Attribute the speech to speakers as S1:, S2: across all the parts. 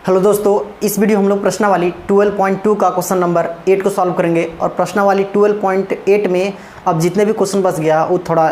S1: Hello दोस्तों, इस video हम लोग प्रश्नावली 12.2 का क्वेश्चन नंबर 8 को सॉल्व करेंगे। और प्रश्नावली 12.8 में अब जितने भी क्वेश्चन बच गया वो थोड़ा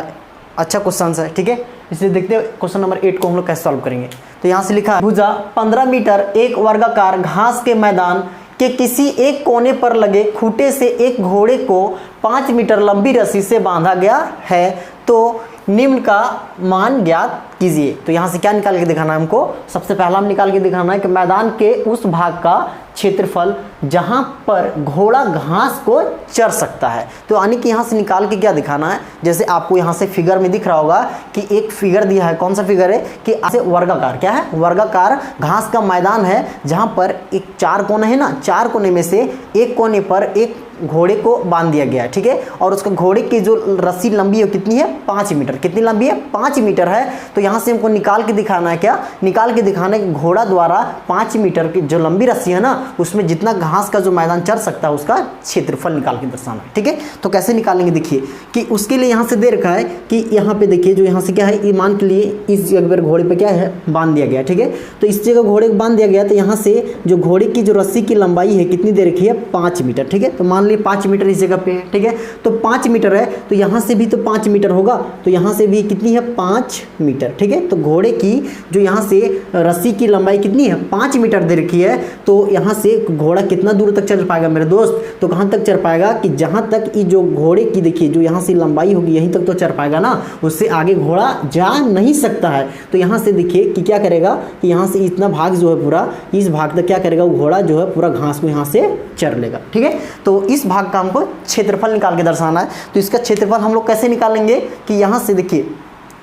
S1: अच्छा क्वेश्चन है, ठीक है। इसलिए देखते हैं क्वेश्चन नंबर 8 को हम लोग कैसे सॉल्व करेंगे। तो यहाँ से लिखा है, भुजा 15 मीटर एक वर्गाकार घास के मैदान के किसी एक कोने पर लगे खूंटे से एक घोड़े को 5 मीटर लंबी रस्सी से बांधा गया है, तो निम्न का मान ज्ञात कीजिए। तो यहाँ से क्या निकाल के दिखाना है हमको? सबसे पहला हम निकाल के दिखाना है कि मैदान के उस भाग का क्षेत्रफल जहाँ पर घोड़ा घास को चर सकता है। तो यानी कि यहाँ से निकाल के क्या दिखाना है, जैसे आपको यहाँ से फिगर में दिख रहा होगा कि एक फिगर दिया है। कौन सा फिगर है कि ऐसे वर्गाकार, क्या है, वर्गाकार घास का मैदान है जहाँ पर एक 4 कोने हैं ना, 4 कोने में से एक कोने पर एक घोड़े को बांध दिया गया है, ठीक है। और उसका घोड़े की जो रस्सी लंबी है कितनी है? 5 मीटर। कितनी लंबी है? 5 मीटर है। तो यहाँ से हमको निकाल के दिखाना है, क्या निकाल के दिखाना है कि घोड़ा द्वारा 5 मीटर की जो लंबी रस्सी है ना, उसमें जितना घास का जो मैदान चर सकता है उसका क्षेत्रफल निकाल के दर्शाना है, ठीक है। तो कैसे निकालेंगे, देखिए कि उसके लिए यहाँ से दे रखा है कि यहाँ पे देखिए जो यहाँ से क्या है, ईमान के लिए इस जगह पर घोड़े पे क्या है, बांध दिया गया, ठीक है। तो इस जगह घोड़े को बांध दिया गया, तो यहाँ से जो घोड़े की जो रस्सी की लंबाई है कितनी दे रखी है? 5 मीटर, ठीक है। तो मान लीजिए 5 मीटर इस जगह पे है, ठीक है। तो 5 मीटर है, तो यहाँ से भी तो 5 मीटर होगा, तो यहाँ से भी कितनी है? 5 मीटर, ठीक है। तो घोड़े की जो यहाँ से रस्सी की लंबाई कितनी है? 5 मीटर दे रखी है। तो यहाँ से घोड़ा कितना दूर तक चल पाएगा मेरे दोस्त? तो कहाँ तक चल पाएगा कि जहाँ तक ये जो घोड़े की देखिए जो यहाँ से लंबाई होगी यहीं तक तो चल पाएगा ना, उससे आगे घोड़ा जा नहीं सकता है। तो यहाँ से देखिए कि क्या करेगा कि यहाँ से इतना भाग जो है पूरा, इस भाग तक क्या करेगा वो घोड़ा जो है पूरा घास को यहाँ से चर लेगा, ठीक है। तो इस भाग का हमको क्षेत्रफल निकाल के दर्शाना है। तो इसका क्षेत्रफल हम लोग कैसे निकालेंगे कि यहाँ से देखिए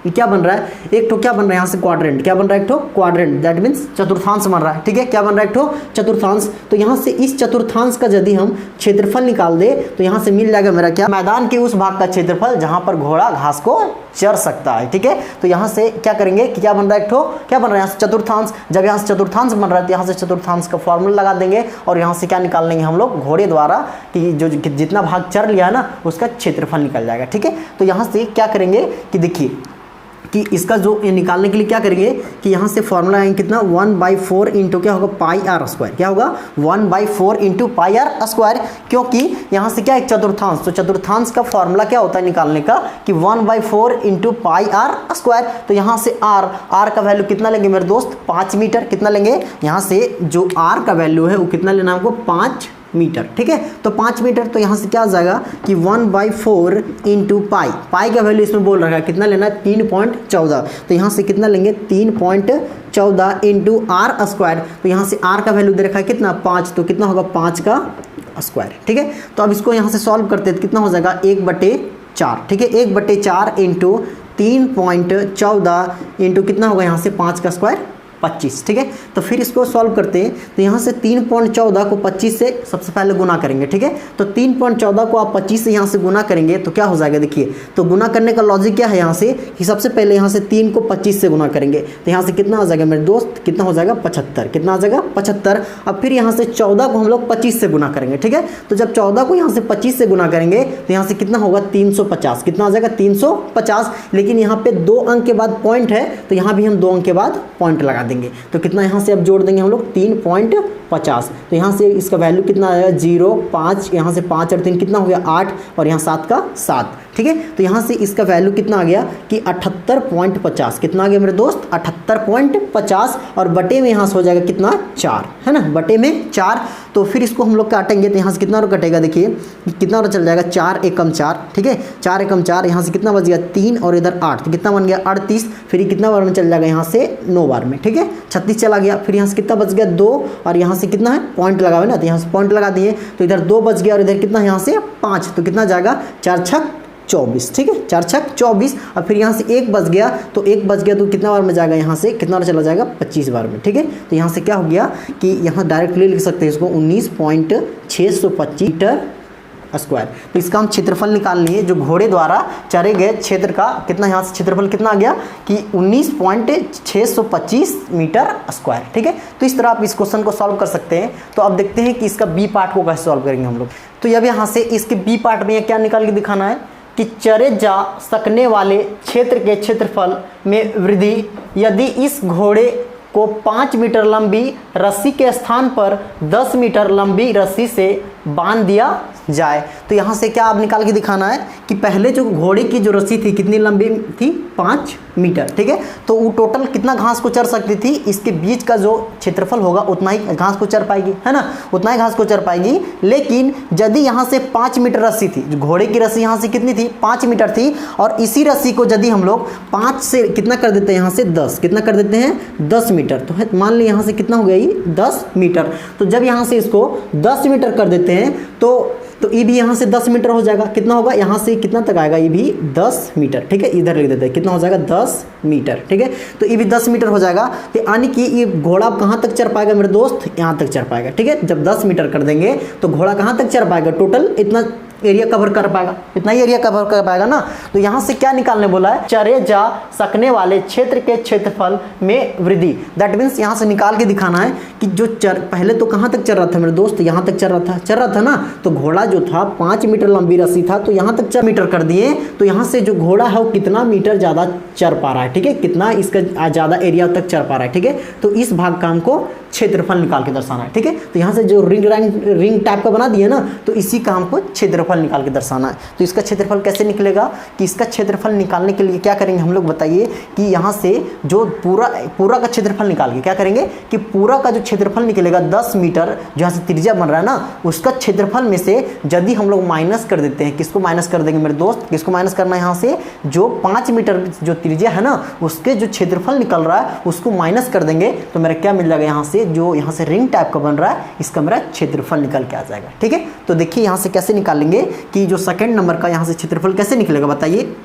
S1: ये क्या बन रहा है, एक ठो क्या बन रहा है यहाँ से क्वाड्रेंट, क्या बन रहा है? एक ठो क्वाड्रेंट, दैट मीन्स चतुर्थांश बन रहा है, ठीक है। क्या बन रहा है? एक ठो चतुर्थांश। तो यहाँ से इस चतुर्थांश का यदि हम क्षेत्रफल निकाल दे तो यहाँ से मिल जाएगा मेरा क्या, मैदान के उस भाग का क्षेत्रफल जहाँ पर घोड़ा घास को चर सकता है, ठीक है। तो यहाँ से क्या करेंगे कि क्या बन रहा है? एक ठो क्या बन रहा है यहाँ से चतुर्थांश। जब यहाँ से चतुर्थांश बन रहा है तो यहाँ से चतुर्थांश का फॉर्मूला लगा देंगे और यहाँ से क्या निकाल लेंगे हम लोग? घोड़े द्वारा कि जो जितना भाग चर लिया है ना उसका क्षेत्रफल निकल जाएगा, ठीक है। तो यहाँ से क्या करेंगे कि देखिए कि इसका जो ये निकालने के लिए क्या करेंगे कि यहाँ से फॉर्मूला आएंगे कितना, 1/4 इंटू क्या होगा, पाई आर स्क्वायर। क्या होगा? 1/4 इंटू पाई आर स्क्वायर, क्योंकि यहाँ से क्या है चतुर्थांश, तो चतुर्थांश का फॉर्मूला क्या होता है निकालने का कि 1/4 इंटू पाई आर स्क्वायर। तो यहाँ से आर का वैल्यू कितना लेंगे मेरे दोस्त? 5 मीटर। कितना लेंगे? यहाँ से जो आर का वैल्यू है वो कितना लेना हमको? 5 मीटर, ठीक है। तो 5 मीटर, तो यहाँ से क्या आ जाएगा कि 1/4 इंटू पाई का वैल्यू इसमें बोल रखा है कितना लेना है? 3.14। तो यहाँ से कितना लेंगे? 3.14 इंटू आर स्क्वायर। तो यहाँ से आर का वैल्यू दे रखा है कितना? 5, तो कितना होगा? 5 का स्क्वायर, ठीक है। तो अब इसको यहाँ से सॉल्व करते हैं तो कितना हो जाएगा? 1/4, ठीक है। 1/4 इंटू 3.14 इंटू कितना होगा यहाँ से 5 का स्क्वायर? 25, ठीक है। तो फिर इसको सॉल्व करते हैं तो यहाँ से 3.14 को 25 से सबसे पहले गुना करेंगे, ठीक है। तो 3.14 को आप 25 से यहाँ से गुना करेंगे तो क्या हो जाएगा, देखिए। तो गुना करने का लॉजिक क्या है यहाँ से कि सबसे पहले यहाँ से 3 को 25 से गुना करेंगे तो यहाँ से कितना हो जाएगा मेरे दोस्त? कितना हो जाएगा? 75। कितना आ जाएगा? 75। अब फिर यहाँ से 14 को हम लोग 25 से गुना करेंगे, ठीक है। तो जब 14 को यहाँ से 25 से गुना करेंगे तो यहाँ से कितना होगा? 350। कितना आ जाएगा? 350। लेकिन यहाँ पे 2 अंक के बाद पॉइंट है तो यहाँ भी हम 2 अंक के बाद पॉइंट लगा देंगे। तो कितना यहाँ से अब जोड़ देंगे हम लोग? 3.50। तो यहाँ से इसका वैल्यू कितना आएगा? 0, 5, यहाँ से 5 और 3 कितना हो गया? 8 और यहाँ 7 का 7, ठीक है। तो यहाँ से इसका वैल्यू कितना आ गया कि 78.50। कितना आ गया मेरे दोस्त? 78.50 और बटे में यहाँ से हो जाएगा कितना? 4, है ना, बटे में 4। तो फिर इसको हम लोग काटेंगे तो यहाँ से कितना कटेगा, देखिए कितना और चल जाएगा? 4 एकम 4, ठीक है। 4 एकम 4, यहाँ से कितना बच गया? 3 और इधर 8, तो कितना बन गया? 38। फिर ये कितना बार में चल जाएगा? यहाँ से 9 बार में, ठीक है। 36 चला गया। फिर यहाँ से कितना बच गया? 2 और यहाँ से कितना है? पॉइंट लगा हुआ ना, तो यहाँ से पॉइंट लगा दिए तो इधर 2 बच गया और इधर कितना? यहाँ से 5, तो कितना जाएगा? 4 छक 24, ठीक है। 4 छक 24। और फिर यहाँ से 1 बच गया तो 1 बच गया तो कितना बार में जाएगा? यहाँ से कितना बार चला जाएगा? 25 बार में, ठीक है। तो यहाँ से क्या हो गया कि यहाँ डायरेक्टली लिख सकते हैं इसको 19.625 मीटर स्क्वायर। तो इसका हम क्षेत्रफल निकाल लिए जो घोड़े द्वारा चरे गए क्षेत्र का कितना, यहाँ से क्षेत्रफल कितना आ गया कि 19.625 मीटर स्क्वायर, ठीक है। तो इस तरह आप इस क्वेश्चन को सॉल्व कर सकते हैं। तो अब देखते हैं कि इसका बी पार्ट को कैसे सॉल्व करेंगे हम लोग। तो अब यहाँ से इसके बी पार्ट में क्या निकाल के दिखाना है कि चरे जा सकने वाले क्षेत्र के क्षेत्रफल में वृद्धि यदि इस घोड़े को 5 मीटर लंबी रस्सी के स्थान पर 10 मीटर लंबी रस्सी से बांध दिया जाए। तो यहाँ से क्या आप निकाल के दिखाना है कि पहले जो घोड़े की जो रस्सी थी कितनी लंबी थी, 5 मीटर, ठीक है। तो वो टोटल कितना घास को चर सकती थी, इसके बीच का जो क्षेत्रफल होगा उतना ही घास को चर पाएगी, है ना, उतना ही घास को चर पाएगी। लेकिन यदि यहाँ से 5 मीटर रस्सी थी, घोड़े की रस्सी यहाँ से कितनी थी, 5 मीटर थी, और इसी रस्सी को यदि हम लोग 5 से कितना कर देते हैं, यहाँ से 10, कितना कर देते हैं, 10 मीटर, तो मान ली यहाँ से कितना हो गया ये 10 मीटर। तो जब यहाँ से इसको 10 मीटर कर देते हैं तो ये भी यहाँ से 10 मीटर हो जाएगा। कितना होगा, यहाँ से कितना तक आएगा, ये भी 10 मीटर, ठीक है। इधर लिख देते हैं, कितना हो जाएगा, 10 मीटर, ठीक है। तो ये भी 10 मीटर हो जाएगा। तो यानी कि ये घोड़ा कहाँ तक चढ़ पाएगा मेरे दोस्त, यहाँ तक चढ़ पाएगा, ठीक है। जब 10 मीटर कर देंगे तो घोड़ा कहाँ तक चढ़ पाएगा, टोटल इतना एरिया कवर कर पाएगा, इतना ही एरिया कवर कर पाएगा ना। तो यहाँ से क्या निकालने बोला है, चरे जा सकने वाले क्षेत्र के क्षेत्रफल में वृद्धि। दैट मीन्स यहाँ से निकाल के दिखाना है कि जो पहले तो कहाँ तक चल रहा था मेरे दोस्त, यहाँ तक चल रहा था ना। तो घोड़ा जो था 5 मीटर लंबी रस्सी था, तो यहाँ तक 4 मीटर कर दिए। तो यहाँ से जो घोड़ा है वो कितना मीटर ज़्यादा चढ़ पा रहा है, ठीक है, कितना इसका ज़्यादा एरिया तक चढ़ पा रहा है, ठीक है। तो इस भाग का हमको क्षेत्रफल निकाल के दर्शाना है, ठीक है। तो यहाँ से जो रिंग टाइप का बना दिया ना, तो इसी का हमको क्षेत्रफल निकाल के दर्शाना है। तो इसका क्षेत्रफल कैसे निकलेगा, कि इसका क्षेत्रफल निकालने के लिए क्या करेंगे हम लोग, बताइए, कि यहाँ से जो पूरा का क्षेत्रफल निकाल के क्या करेंगे कि पूरा का जो क्षेत्रफल निकलेगा 10 मीटर, जहाँ से त्रिज्या बन रहा है ना, उसका क्षेत्रफल में से यदि हम लोग माइनस कर देते हैं, किसको माइनस कर देंगे मेरे दोस्त, किसको माइनस करना है, यहाँ से जो 5 मीटर जो त्रिज्या है ना, उसके जो क्षेत्रफल निकल रहा है उसको माइनस कर देंगे। तो मेरा क्या मिल जाएगा, यहाँ से जो यहाँ से रिंग टाइप का बन रहा है, इसका मेरा क्षेत्रफल निकल के आ जाएगा, ठीक है। तो देखिए यहाँ से कैसे निकालेंगे कि जो सेकंड नंबर का यहाँ से क्षेत्रफल कैसे निकलेगा, बताइए।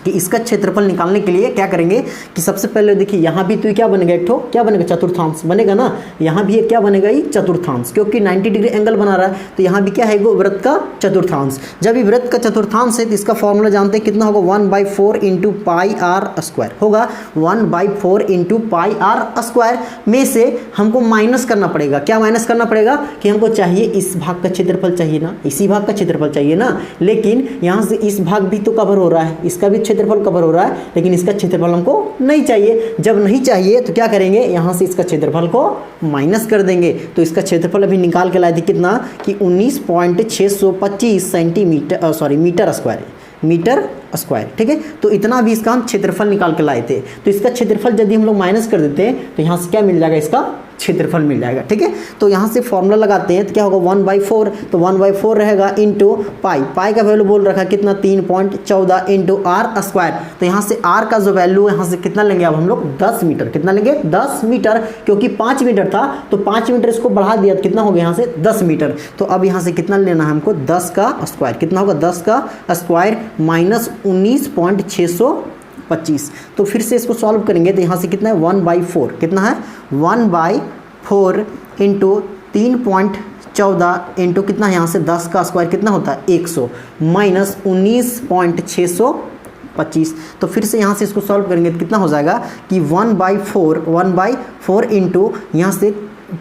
S1: कि इसका क्षेत्रफल निकालने के लिए क्या करेंगे कि सबसे पहले देखिए यहाँ भी तो क्या बनेगा, एक ठो क्या बनेगा, चतुर्थांश बनेगा ना। यहाँ भी क्या बनेगा, ये चतुर्थांश, क्योंकि 90 डिग्री एंगल बना रहा है। तो यहाँ भी क्या है, वो वृत्त का चतुर्थांश। जब ये वृत्त का चतुर्थांश है तो इसका फॉर्मूला जानते हैं, कितना होगा, 1/4 इंटू पाई आर स्क्वायर होगा। 1/4 इंटू पाई आर स्क्वायर में से हमको माइनस करना पड़ेगा। क्या माइनस करना पड़ेगा कि हमको चाहिए इस भाग का क्षेत्रफल चाहिए ना, इसी भाग का क्षेत्रफल चाहिए ना। लेकिन यहाँ से इस भाग भी तो कवर हो रहा है, इसका भी क्षेत्रफल कवर हो रहा है, लेकिन इसका क्षेत्रफल हमको नहीं चाहिए। जब नहीं चाहिए तो क्या करेंगे, यहाँ से इसका क्षेत्रफल को माइनस कर देंगे। तो इसका क्षेत्रफल अभी निकाल के लाए थे कितना, कि 19.625 मीटर स्क्वायर, ठीक है। तो इतना भी इसका हम क्षेत्रफल निकाल के लाए थे। तो इसका क्षेत्रफल यदि हम लोग माइनस कर देते हैं तो यहाँ से क्या मिल जाएगा, इसका क्षेत्रफल मिल जाएगा, ठीक है। तो यहाँ से फॉर्मूला लगाते हैं तो क्या होगा, 1/4, तो 1/4 रहेगा इंटू पाई का वैल्यू बोल रखा है कितना, 3.14 इंटू आर स्क्वायर। तो यहाँ से आर का जो वैल्यू यहाँ से कितना लेंगे, अब हम लोग 10 मीटर, कितना लेंगे, 10 मीटर, क्योंकि 5 मीटर था तो 5 मीटर इसको बढ़ा दिया, कितना हो गया यहाँ से 10 मीटर। तो अब यहाँ से कितना लेना है हमको, 10 का स्क्वायर, कितना होगा, 10 का स्क्वायर माइनस 19.625। तो फिर से इसको सॉल्व करेंगे तो यहाँ से कितना है, 1/4, कितना है, 1/4 इंटू 3.14 इंटू कितना है, यहाँ से 10 का स्क्वायर कितना होता है, 100 माइनस 19.625। तो फिर से यहाँ से इसको सॉल्व करेंगे तो कितना हो जाएगा कि 1/4 इंटू यहाँ से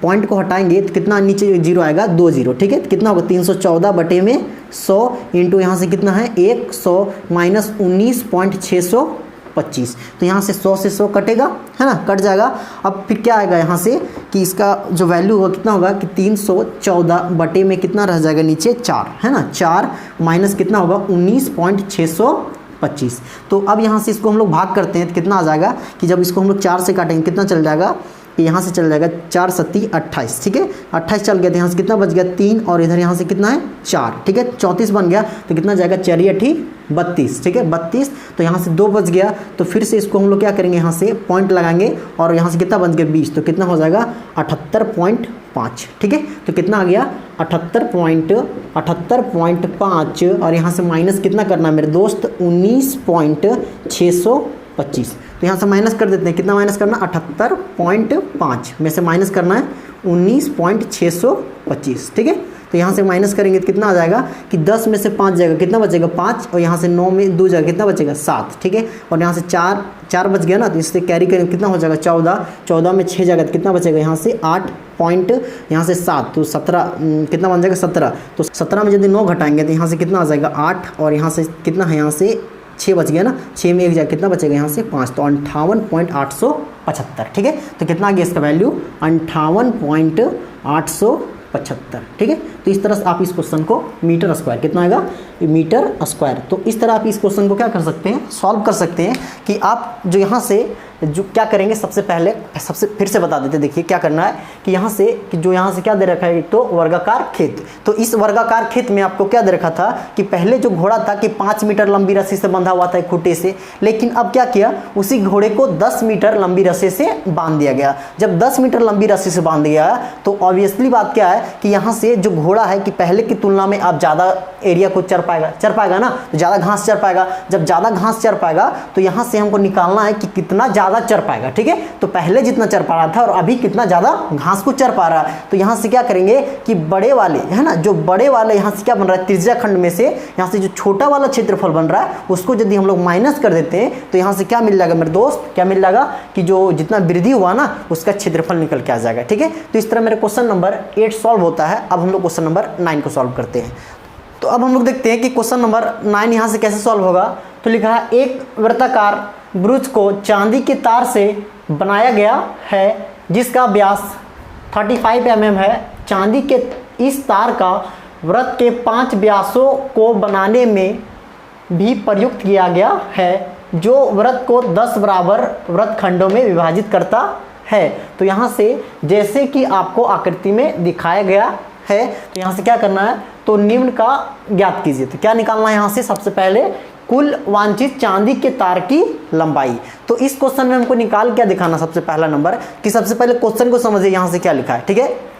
S1: पॉइंट को हटाएंगे तो कितना नीचे जीरो आएगा, 2 जीरो, ठीक है। तो कितना होगा, 314 बटे में 100 इंटू यहाँ से कितना है, 100 माइनस 19.625। तो यहाँ से 100 से 100 कटेगा, है ना, कट जाएगा। अब फिर क्या आएगा यहाँ से कि इसका जो वैल्यू होगा कितना होगा कि 314 बटे में कितना रह जाएगा नीचे, 4, है ना, 4 माइनस कितना होगा, 19.625। तो अब यहाँ से इसको हम लोग भाग करते हैं तो कितना आ जाएगा कि जब इसको हम लोग 4 से काटेंगे कितना चल जाएगा, कि यहाँ से चल जाएगा 4 सत्ती 28, ठीक है, 28 चल गया तो यहाँ से कितना बच गया, 3, और इधर यहाँ से कितना है, 4, ठीक है, 34 बन गया। तो कितना जाएगा, 4 32, ठीक है, 32। तो यहाँ से 2 बच गया। तो फिर से इसको हम लोग क्या करेंगे, यहाँ से पॉइंट लगाएंगे और यहाँ से कितना बच गया, 20। तो कितना हो जाएगा, 78.5, ठीक है। तो कितना आ गया, 78.5, और यहाँ से माइनस कितना करना है मेरे दोस्त, 19.625। तो यहाँ से माइनस कर देते हैं, कितना माइनस करना, 78.5 में से माइनस करना है 19.625, ठीक है। तो यहाँ से माइनस करेंगे तो कितना आ जाएगा कि 10 में से 5 जाएगा, कितना बचेगा, 5, और यहाँ से 9 में 2 जाएगा, कितना बचेगा, 7, ठीक है। और यहाँ से 4 बच गया ना, तो इससे कैरी करेंगे कितना हो जाएगा, 14 में 6 जाएगा तो कितना बचेगा, यहाँ से 8 पॉइंट, यहाँ से 7, तो 17 कितना बन जाएगा, 17। तो 17 में यदि 9 घटाएंगे तो यहाँ से कितना आ जाएगा, 8, और यहाँ से कितना है, यहाँ से 6 बच गया ना, 6 में 1 जाए कितना बचेगा यहाँ से 5, तो 58.875, ठीक है। तो कितना आ गया इसका वैल्यू 58.875, ठीक है। तो इस तरह से आप इस क्वेश्चन को मीटर स्क्वायर कितना आएगा मीटर स्क्वायर, तो इस तरह आप इस क्वेश्चन को क्या कर सकते हैं सॉल्व कर सकते हैं कि आप जो यहाँ से जो क्या करेंगे सबसे पहले फिर से बता देते, देखिए क्या करना है कि यहाँ से कि जो यहाँ से क्या दे रखा है एक तो वर्गाकार खेत, तो इस वर्गाकार खेत में आपको क्या दे रखा था कि पहले जो घोड़ा था कि 5 मीटर लंबी रस्सी से बंधा हुआ था एक खूंटे से, लेकिन अब क्या किया उसी घोड़े को 10 मीटर लंबी रस्सी से बांध दिया गया। जब 10 मीटर लंबी रस्सी से बांध दिया तो ऑब्वियसली बात क्या है कि यहाँ से जो घोड़ा है कि पहले की तुलना में आप ज़्यादा एरिया को चर पाएगा ना, तो ज़्यादा घास चर पाएगा। जब ज़्यादा घास चर पाएगा तो यहाँ से हमको निकालना है कि कितना ज़्यादा चर पाएगा, ठीक है। तो पहले जितना चर पा रहा था और अभी कितना ज़्यादा घास को चर पा रहा है, तो यहाँ से क्या करेंगे कि बड़े वाले है ना, जो बड़े वाले यहाँ से क्या बन रहा है त्रिज्या खंड में से यहाँ से जो छोटा वाला क्षेत्रफल बन रहा है उसको यदि हम लोग माइनस कर देते हैं तो यहाँ से क्या मिल जाएगा मेरे दोस्त, क्या मिल जाएगा कि जो जितना वृद्धि हुआ ना उसका क्षेत्रफल निकल के आ जाएगा, ठीक है। तो इस तरह मेरे क्वेश्चन नंबर 8 सॉल्व होता है। अब हम लोग क्वेश्चन नंबर 9 को सॉल्व करते हैं। तो अब हम लोग देखते हैं कि क्वेश्चन नंबर 9 यहाँ से कैसे सॉल्व होगा। तो लिखा है एक वृत्ताकार ब्रुज को चांदी के तार से बनाया गया है जिसका व्यास 35 mm है। चांदी के इस तार का वृत्त के 5 व्यासों को बनाने में भी प्रयुक्त किया गया है जो वृत्त को 10 बराबर वृत्त खंडों में विभाजित करता है। तो यहाँ से जैसे कि आपको आकृति में दिखाया गया है, तो यहाँ से क्या करना है तो निम्न का ज्ञात कीजिए। तो क्या निकालना है यहाँ से सबसे पहले कुल वांछित चांदी के तार की लंबाई। तो इस क्वेश्चन में हमको निकाल क्या दिखाना सबसे पहला नंबर कि सबसे पहले क्वेश्चन को समझिए यहाँ से क्या लिखा है, ठीक है।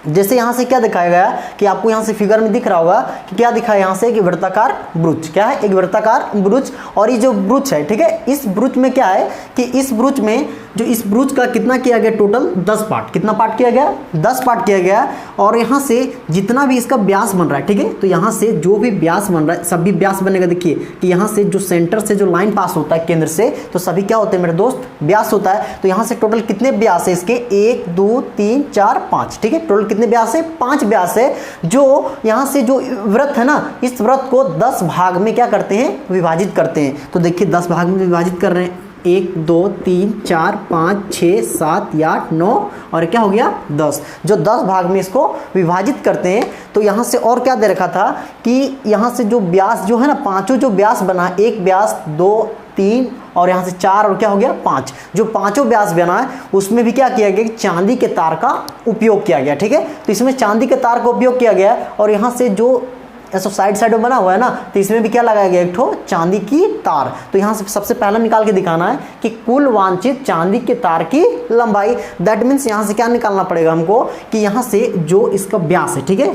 S1: जैसे यहाँ से क्या दिखाया गया कि आपको यहाँ से फिगर में दिख रहा होगा कि क्या दिखा है यहाँ से कि वृत्ताकार ब्रुज, क्या है एक वृत्ताकार ब्रुज। और ये जो ब्रुज है, ठीक है, इस ब्रुज में क्या है कि इस ब्रुज में जो इस ब्रुज का कितना किया गया टोटल 10 पार्ट, कितना पार्ट किया गया 10 पार्ट किया गया। और यहाँ से जितना भी इसका व्यास बन रहा है, ठीक है, तो यहाँ से जो भी व्यास बन रहा है सभी व्यास बनेगा। देखिए कि यहाँ से जो सेंटर से जो लाइन पास होता है केंद्र से, तो सभी क्या होते हैं मेरे दोस्त व्यास होता है। तो यहाँ से टोटल कितने व्यास है इसके 1 2 3 4 5, ठीक है, टोटल कितने व्यास है 5 व्यास है। जो यहाँ से जो वृत्त है ना इस वृत्त को 10 भाग में क्या करते हैं विभाजित करते हैं। तो देखिए 10 भाग में विभाजित कर रहे हैं 1 2 3 4 5 6 7 8 9 और क्या हो गया 10। जो 10 भाग में इसको विभाजित करते हैं। तो यहाँ से और क्या दे रखा था कि यहाँ से जो व्यास जो है ना पांचों जो व्यास बना, एक व्यास 2 3 और यहाँ से 4 और क्या हो गया 5, जो पांचों व्यास बना है उसमें भी क्या किया गया कि चांदी के तार का उपयोग किया गया, ठीक है। तो इसमें चांदी के तार का उपयोग किया गया और यहाँ से जो ऐसा साइड में बना हुआ है ना, तो इसमें भी क्या लगाया गया एक ठो चांदी की तार। तो यहाँ से सबसे पहला निकाल के दिखाना है कि कुल वांछित चांदी के तार की लंबाई। दैट मीन्स यहाँ से क्या निकालना पड़ेगा हमको कि यहाँ से जो इसका व्यास है, ठीक है,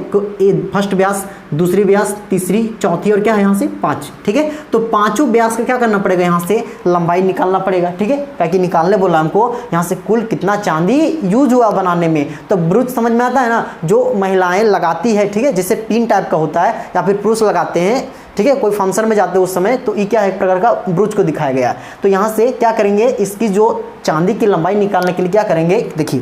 S1: फर्स्ट व्यास, दूसरी व्यास, तीसरी, चौथी और क्या है यहाँ से 5, ठीक है। तो पांचों व्यास का क्या करना पड़ेगा यहाँ से लंबाई निकालना पड़ेगा, ठीक है। ताकि निकालने बोला हमको यहाँ से कुल कितना चांदी यूज हुआ बनाने में। तो ब्रुज समझ में आता है ना, जो महिलाएं लगाती है, ठीक है, जैसे पिन टाइप का होता है या फिर पुरुष लगाते हैं, ठीक है, कोई फंक्शन में जाते हैं उस समय, तो ये क्या है एक प्रकार का ब्रुज को दिखाया गया। तो यहाँ से क्या करेंगे इसकी जो चांदी की लंबाई निकालने के लिए क्या करेंगे देखिए,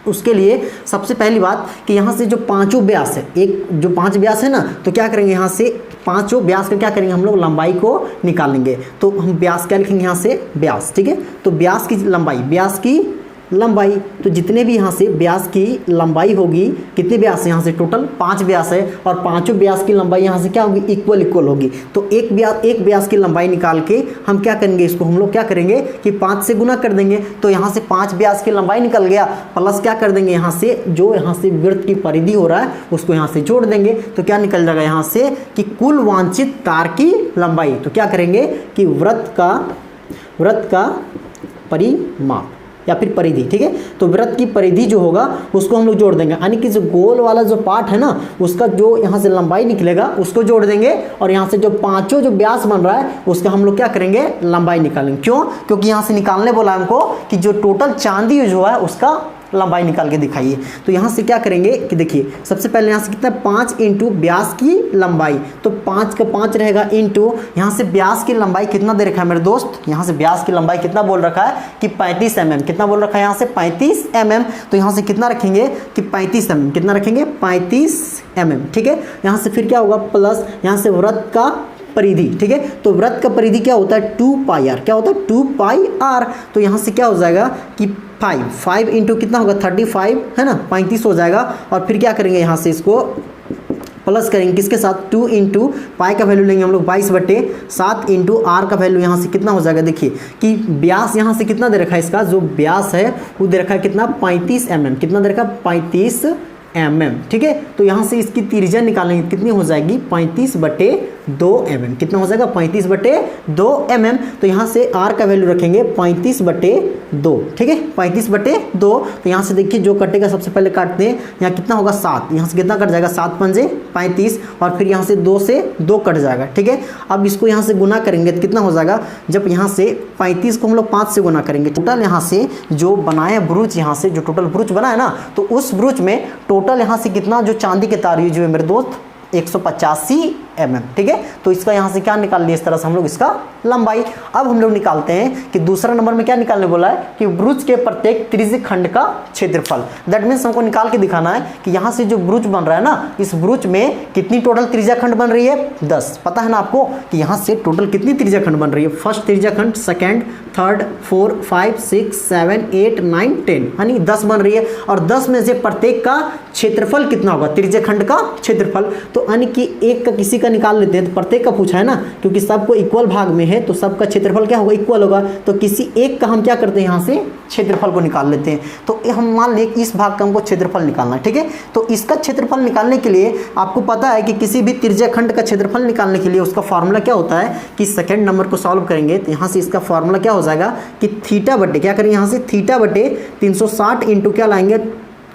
S1: उसके लिए सबसे पहली बात कि यहाँ से जो पांचों व्यास है, एक जो 5 व्यास है ना, तो क्या करेंगे यहाँ से पांचों व्यास का क्या करेंगे हम लोग लंबाई को निकालेंगे। तो हम व्यास क्या लिखेंगे यहाँ से व्यास, ठीक है। तो व्यास की लंबाई, व्यास की लंबाई, तो जितने भी यहाँ से व्यास की लंबाई होगी, कितने व्यास है यहाँ से टोटल 5 व्यास है और पांचों व्यास की लंबाई यहाँ से क्या होगी इक्वल होगी। तो एक व्यास की लंबाई निकाल के हम क्या करेंगे इसको हम लोग क्या करेंगे कि 5 से गुना कर देंगे। तो यहाँ से 5 व्यास की लंबाई निकल गया, प्लस क्या कर देंगे यहाँ से जो यहाँ से वृत्त की परिधि हो रहा है उसको यहाँ से जोड़ देंगे। तो क्या निकल जाएगा यहाँ से कि कुल वांछित तार की लंबाई। तो क्या करेंगे कि वृत्त का परिमाप या फिर परिधि, ठीक है। तो वृत्त की परिधि जो होगा उसको हम लोग जोड़ देंगे, यानी कि जो गोल वाला जो पार्ट है ना उसका जो यहाँ से लंबाई निकलेगा उसको जोड़ देंगे और यहाँ से जो पांचों जो व्यास बन रहा है उसका हम लोग क्या करेंगे लंबाई निकालेंगे। क्यों? क्योंकि यहाँ से निकालने बोला हमको कि जो टोटल चांदी यूज हुआ है उसका लंबाई निकाल के दिखाइए। तो यहाँ से क्या करेंगे कि देखिए सबसे पहले यहाँ से कितना 5 इंटू व्यास की लंबाई, तो 5 का 5 रहेगा इंटू यहाँ से व्यास की लंबाई कितना दे रखा है मेरे दोस्त, यहाँ से व्यास की लंबाई कितना बोल रखा है कि 35 mm, कितना बोल रखा है यहाँ से 35 mm। तो यहाँ से कितना रखेंगे कि 35 mm, कितना रखेंगे 35 mm, ठीक है। यहाँ से फिर क्या होगा प्लस यहाँ से वृत्त का परिधि, ठीक है। तो वृत्त का परिधि क्या होता है 2πr, क्या होता है 2πr। तो यहाँ से क्या हो जाएगा कि 5 इंटू कितना होगा 35 है ना, 35 हो जाएगा। और फिर क्या करेंगे यहाँ से इसको प्लस करेंगे किसके साथ 2 इंटू पाई का वैल्यू लेंगे हम लोग 22/7 इंटू आर का वैल्यू यहाँ से कितना हो जाएगा। देखिए कि व्यास यहाँ से कितना दे रखा है, इसका जो व्यास है वो दे रखा है कितना 35 mm, कितना दे रखा है 35 mm, ठीक है। तो यहाँ से इसकी त्रिज्या निकालेंगे कितनी हो जाएगी 35/2 mm, कितना हो जाएगा 35/2 mm। तो यहाँ से r का वैल्यू रखेंगे 35/2, ठीक है 35/2। तो यहाँ से देखिए जो कटेगा सबसे पहले काटते हैं, यहाँ कितना होगा 7, यहाँ से कितना कट जाएगा 7 पंजे 35, और फिर यहाँ से 2 से 2 कट जाएगा, ठीक है। अब इसको यहाँ से गुना करेंगे तो कितना हो जाएगा, जब यहाँ से 35 को हम लोग 5 से गुना करेंगे, टोटल यहाँ से जो बनाया ब्रूच, यहाँ से जो टोटल ब्रूच बना है ना, तो उस ब्रूच में टोटल यहाँ से कितना जो चांदी के तार यूज हुए मेरे दोस्त 185 mm, ठीक है। तो इसका यहाँ से क्या निकाल लिया इस तरह से हम लोग इसका लंबाई। अब हम लोग निकालते हैं कि दूसरा नंबर में क्या निकालने बोला है कि ब्रूच के प्रत्येक त्रिज्य खंड का क्षेत्रफल। दैट मीन्स हमको निकाल के दिखाना है कि यहाँ से जो ब्रूच बन रहा है ना, इस ब्रूच में कितनी टोटल त्रिज्या खंड बन रही है 10। पता है ना आपको कि यहाँ से टोटल कितनी त्रिज्या खंड बन रही है, फर्स्ट त्रिज्या खंड, सेकेंड, थर्ड, 4, 5, 6, 7, 8, 9, 10 यानी 10 बन रही है। और 10 में से प्रत्येक का क्षेत्रफल कितना होगा, त्रिज्या खंड का क्षेत्रफल। तो यानी कि एक का किसी का निकाल लेते हैं, तो प्रत्येक का पूछा है ना, क्योंकि सबको इक्वल भाग में है तो सबका क्षेत्रफल क्या होगा इक्वल होगा। तो किसी एक का हम क्या करते हैं यहाँ से क्षेत्रफल को निकाल लेते हैं। तो हम मान लें इस भाग का हमको क्षेत्रफल निकालना है, ठीक है। तो इसका क्षेत्रफल निकालने के लिए आपको पता है कि किसी भी त्रिज्या खंड का क्षेत्रफल निकालने के लिए उसका फॉर्मूला क्या होता है कि सेकंड नंबर को सॉल्व करेंगे तो यहाँ से इसका फॉर्मूला क्या हो जाएगा कि थीटा बटे क्या करेंगे, यहाँ से थीटा बटे 360 इंटू क्या लाएंगे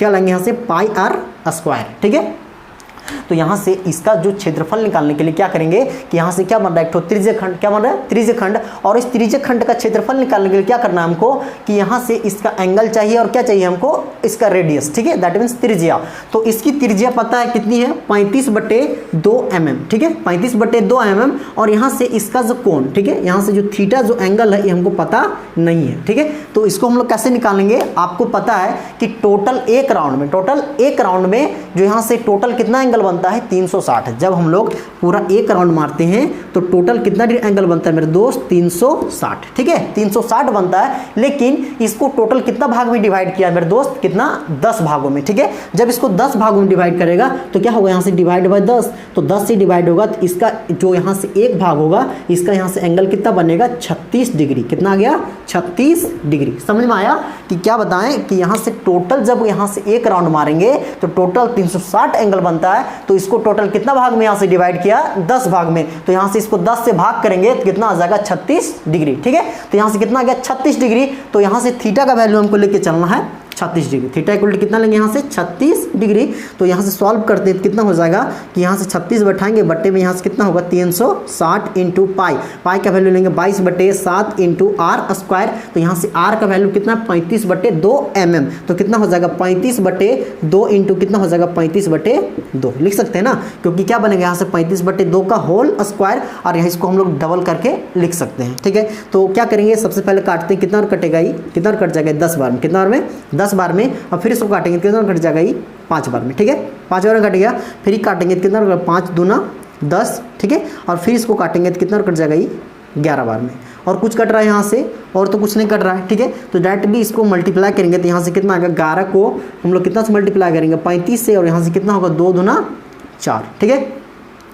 S1: यहाँ से πr², ठीक है। तो यहाँ से इसका जो क्षेत्रफल निकालने के लिए क्या करेंगे कि यहाँ से क्या बन रहा है एक तो त्रिज्य खंड, क्या बन रहा है त्रिज्य खंड। और इस त्रिज्य खंड का क्षेत्रफल निकालने के लिए क्या करना है हमको कि यहाँ से इसका एंगल चाहिए और क्या चाहिए हमको इसका रेडियस, ठीक है, दैट मीन्स त्रिज्या। तो इसकी त्रिज्या पता है कितनी है 35/2 mm, ठीक है 35/2 mm। और यहाँ से इसका जो कोण, ठीक है, यहाँ से जो थीटा जो एंगल है ये हमको पता नहीं है, ठीक है। तो इसको हम लोग कैसे निकालेंगे, आपको पता है कि टोटल एक राउंड में जो यहाँ से टोटल कितना एंगल बनता है 360। जब हम लोग पूरा एक राउंड मारते हैं तो टोटल कितना एंगल बनता है मेरे दोस्त 360, ठीक है 360 बनता है। लेकिन इसको टोटल कितना भाग में डिवाइड किया मेरे दोस्त, कितना 10 भागों में, ठीक है। जब इसको 10 भागों में डिवाइड करेगा तो क्या होगा यहाँ से डिवाइड बाय 10, तो 10 से डिवाइड होगा तो इसका जो यहाँ से एक भाग होगा इसका यहाँ से एंगल कितना बनेगा 36 डिग्री। कितना आ गया 36 डिग्री। समझ में आया कि क्या बताएं कि यहाँ से टोटल जब यहाँ से एक राउंड मारेंगे तो टोटल 360 एंगल बनता है। तो इसको टोटल कितना भाग में यहाँ से डिवाइड किया 10 भाग में, तो यहाँ से इसको 10 से भाग करेंगे तो कितना आ जाएगा 36 डिग्री, ठीक है। तो यहाँ से कितना आ गया 36 डिग्री। तो यहाँ से थीटा का वैल्यू हमको लेके चलना है 36 डिग्री। थीटा इक्वल टू कितना लेंगे यहाँ से 36 डिग्री। तो यहाँ से सॉल्व करते हैं कितना हो जाएगा कि यहाँ से 36 बैठाएंगे बट्टे में यहाँ से कितना होगा 360 इंटू पाई का वैल्यू लेंगे 22/7 इंटू r²। तो यहाँ से r का वैल्यू कितना 35/2 mm। तो कितना हो जाएगा 35/2 इंटू कितना हो जाएगा 35/2 लिख सकते हैं ना, क्योंकि क्या बनेगा यहाँ से 35/2 का होल स्क्वायर और यहाँ इसको हम लोग डबल करके लिख सकते हैं, ठीक है। तो क्या करेंगे सबसे पहले काटते हैं, कितना कटेगा ये, कितना कट जाएगा 10 बार में, कितना बार में 10 बार में। और फिर इसको काटेंगे कितना कट जाएगा ये 5 बार में, ठीक है 5 बार में कट गया। फिर ही काटेंगे कितना 5 दूना 10, ठीक है। और फिर इसको काटेंगे तो कितना कट जाएगा ये 11 बार में। और कुछ कट रहा है यहाँ से और तो कुछ नहीं कट रहा है, ठीक है। तो डायरेक्टली इसको मल्टीप्लाई करेंगे तो यहाँ से कितना आएगा 11 को हम लोग कितना से मल्टीप्लाई करेंगे 35 से, और यहाँ से कितना होगा 2 दूना 4, ठीक है।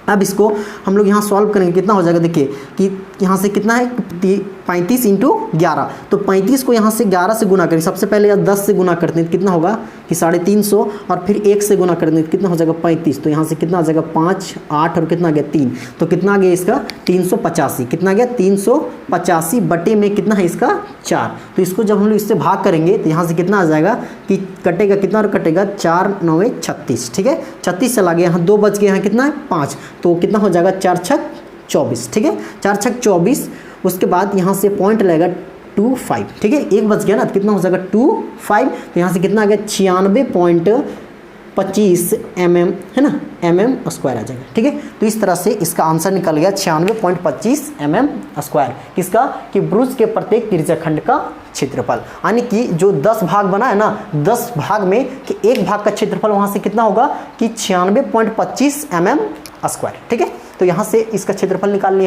S1: अब इसको हम लोग यहाँ सॉल्व करेंगे कितना हो जाएगा, देखिए कि यहाँ से कितना है 35 इंटू 11। तो 35 को यहाँ से 11 से गुना करें, सबसे पहले या 10 से गुना करते हैं तो कितना होगा कि 350, और फिर 1 से गुना करते हैं तो कितना हो जाएगा 35। तो यहाँ से कितना आ जाएगा 5, 8 और कितना आ गया 3। तो कितना आ गया इसका 385। कितना आ गया 385 बटे में कितना है इसका 4। तो इसको जब हम लोग इससे भाग करेंगे तो यहाँ से कितना आ जाएगा कि कटेगा कितना और कटेगा 4 9 36, ठीक है 36 चला गया, यहाँ 2 बच गए, यहाँ कितना है 5। तो कितना हो जाएगा 4 छक 24, ठीक है 4 छक 24। उसके बाद यहाँ से पॉइंट लगेगा 25, ठीक है 1 बच गया ना, तो कितना हो जाएगा 25। तो यहाँ से कितना आ गया 96.25 mm है ना, mm² आ जाएगा, ठीक है। तो इस तरह से इसका आंसर निकल गया 96.25 mm²। किसका कि ब्रूच के प्रत्येक त्रिज्याखंड का क्षेत्रफल, यानी कि जो 10 भाग बना है ना, 10 भाग में कि एक भाग का क्षेत्रफल वहाँ से कितना होगा कि 96.25 mm², ठीक है। तो तो यहाँ से इसका क्षेत्रफल निकाल लिया।